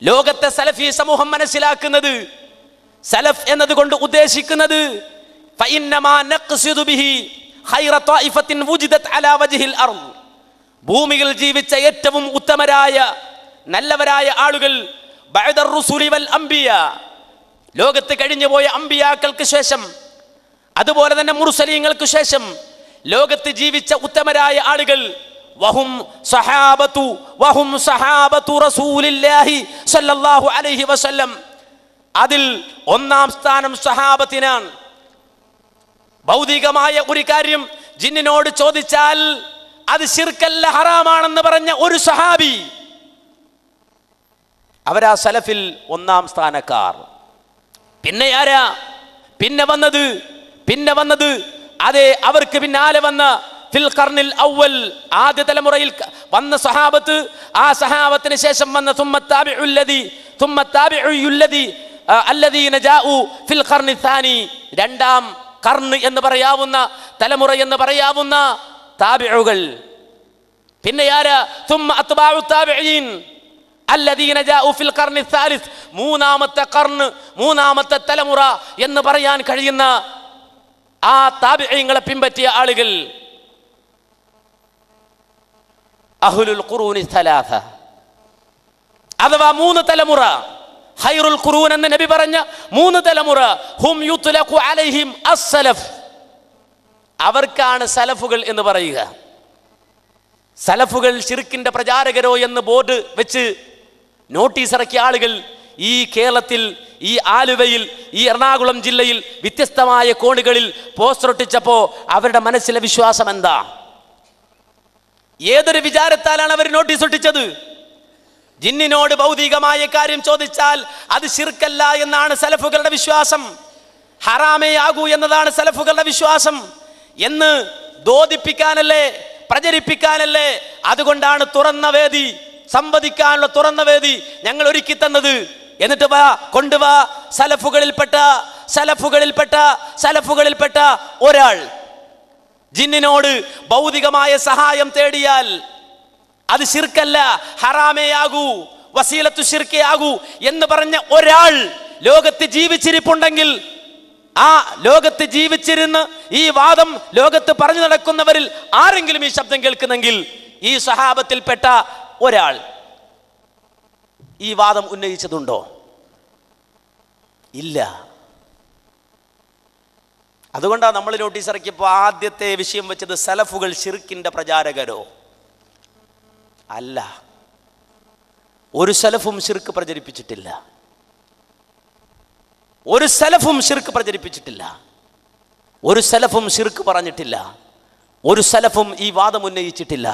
ലോകത്തെ സലഫി സമൂഹം മനസ്സിലാക്കുന്നത്, സലഫ് എന്നതുകൊണ്ട് ഉദ്ദേശിക്കുന്നത് ഭൂമിയിൽ ജീവിച്ച ഏറ്റവും ഉത്തമരായ നല്ലവരായ ആളുകൾ, ലോകത്ത് കഴിഞ്ഞുപോയ അമ്പിയാക്കൾക്ക് ശേഷം, അതുപോലെ തന്നെ മുർസലീങ്ങൾക്ക് ശേഷം ലോകത്ത് ജീവിച്ച ഉത്തമരായ ആളുകൾ, വഹും സഹാബത്തു റസൂലില്ലാഹി സ്വല്ലല്ലാഹു അലൈഹി വസല്ലം. അതിൽ ഒന്നാം സ്ഥാനം സഹാബത്തിനാണ്. ഭൗതികമായ ഒരു കാര്യം ജിന്നിനോട് ചോദിച്ചാൽ അത് ശിർക്കല്ല, ഹറാമാണെന്ന് പറഞ്ഞ ഒരു സഹാബി, അവരാ സലഫിൽ ഒന്നാം സ്ഥാനക്കാർ. പിന്നെ ആരാ പിന്നെ വന്നത്? അതെ, അവർക്ക് പിന്നാലെ വന്ന ഫിൽ ഖർനിൽ അവ്വൽ, ആദ്യ തലമുറയിൽ വന്ന സഹാബത്ത്, ആ സഹാബത്തിന് ശേഷം വന്ന അല്ലദീന ജാഉ ഫിൽ ഖർനി സാനി, രണ്ടാം ഖർന് എന്ന് പറയാവുന്ന തലമുറ എന്ന് പറയാവുന്ന താബിഉകൾ. പിന്നെ ആരാ? തുമ്മ അത്ബാഉ താബിഈൻ അല്ലദീന ജാഉ ഫിൽ ഖർനി സാലിസ്, മൂന്നാമത്തെ ഖർന്, മൂന്നാമത്തെ തലമുറ എന്ന് പറയാൻ കഴിയുന്ന ആ താബിഈങ്ങളെ പിൻപറ്റിയ ആളുകൾ, അഹ്ലുൽ ഖുറൂനി സലാസ, അഥവാ മൂന്ന് തലമുറ. ഖൈറുൽ ഖുറൂൻ എന്ന് നബി പറഞ്ഞ മൂന്ന് തലമുറ, ഹും യുത്ലഖു അലൈഹിം അസ്സലഫ്, അവർക്കാണ് സലഫുകൾ എന്ന് പറയുക. സലഫുകൾ ശിർക്കിന്റെ പ്രചാരകരോ എന്ന് ബോർഡ് വെച്ച് നോട്ടീസ് ഇറക്കിയ ആളുകൾ ഈ കേരളത്തിൽ, ഈ ആലുവയിൽ, ഈ എറണാകുളം ജില്ലയിൽ വ്യത്യസ്തമായ കോണുകളിൽ പോസ്റ്റർ ഒട്ടിച്ചപ്പോ അവരുടെ മനസ്സിലെ വിശ്വാസം എന്താ? ഏതൊരു വിചാരത്താലാണ് അവർ നോട്ടീസ് ഒട്ടിച്ചത്? ജിന്നിനോട് ഭൗതികമായ കാര്യം ചോദിച്ചാൽ അത് ശിർക്കല്ല എന്നാണ് സലഫുകളുടെ വിശ്വാസം, ഹറാമേ ആകൂ എന്നതാണ് സലഫുകളുടെ വിശ്വാസം എന്ന് ബോധിപ്പിക്കാനല്ലേ, പ്രചരിപ്പിക്കാനല്ലേ? അതുകൊണ്ടാണ് തുറന്ന വേദി, സംവദിക്കാനുള്ള തുറന്ന വേദി ഞങ്ങൾ ഒരുക്കി തന്നത്. എന്നിട്ട് കൊണ്ടുവാ സലഫുകളിൽപ്പെട്ട ഒരാൾ ജിന്നിനോട് ഭൗതികമായ സഹായം തേടിയാൽ അത് ശിർക്കല്ല, ഹറാമേ ആകൂ, വസീലത്തു ശിർക്കേ ആകൂ എന്ന് പറഞ്ഞ ഒരാൾ ലോകത്ത് ജീവിച്ചിരിപ്പുണ്ടെങ്കിൽ, ആ ലോകത്ത് ജീവിച്ചിരുന്ന് ഈ വാദം ലോകത്ത് പറഞ്ഞു നടക്കുന്നവരിൽ ആരെങ്കിലും ഈ ശബ്ദം കേൾക്കുന്നെങ്കിൽ ഈ സഹാബത്തിൽപ്പെട്ട ഒരാൾ ഈ വാദം ഉന്നയിച്ചതുണ്ടോ? ഇല്ല. അതുകൊണ്ടാണ് നമ്മൾ നോട്ടീസ് ഇറക്കിയപ്പോൾ ആദ്യത്തെ വിഷയം വെച്ചത് സലഫുകൾ ശിർക്കിന്റെ പ്രചാരകരോ അല്ല. ഒരു സലഫും ശിർക്ക് പ്രചരിപ്പിച്ചിട്ടില്ല, ഒരു സലഫും ശിർക്ക് പ്രചരിപ്പിച്ചിട്ടില്ല, ഒരു സലഫും ശിർക്ക് പറഞ്ഞിട്ടില്ല, ഒരു സലഫും ഈ വാദം ഉന്നയിച്ചിട്ടില്ല.